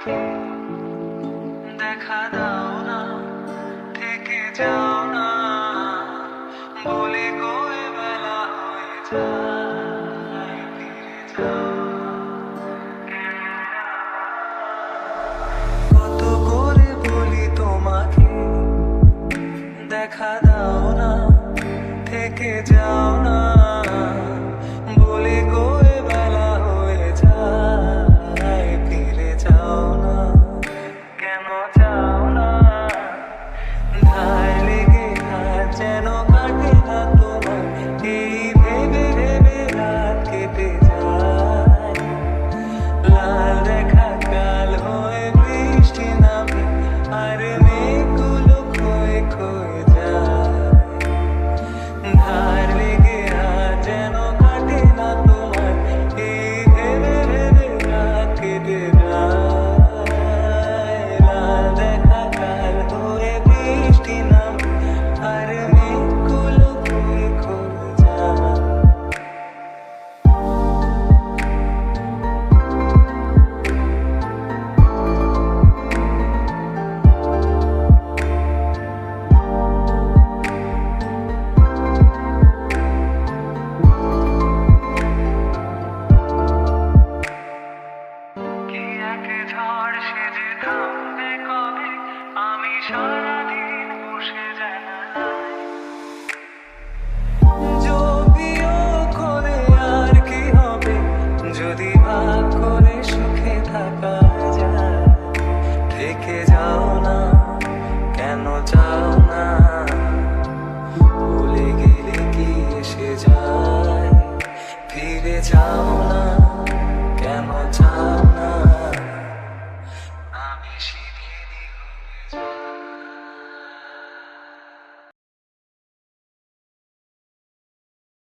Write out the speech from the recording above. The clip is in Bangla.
পাখি, দেখা দাও না, থেকে যাও না, বলে গো বেলা হয়ে যায়, ফিরে যাও না। কত করে বলি তোমাকে, দেখা দাও না, থেকে যাও না, বলে গো বেলা হয়ে যায়, ফিরে যাও না। কেন যাও না? ধার লেগে হাত যেন কাটে না তোমার, এই ভেবে ভেবে রাত কেটে যায়। লাল দেখা কাল হয়ে বৃষ্টি নামে, আর মেঘগুলো ক্ষয়ে ক্ষয়ে যায়। ধার লেগে হাত যেন কাটে না তোমার, এই ভেবে ভেবে রাত কেটে যায়। লাল দেখা কাল হয়ে বৃষ্টি নামে, আর মেঘগুলো ক্ষয়ে ক্ষয়ে যায়। কি এক ঝড় সেজে থামবে কবে, আমি সারাদিন বসে জানালায়। যদিও করে আর কি হবে, যদি ভাগ করে সুখে থাকা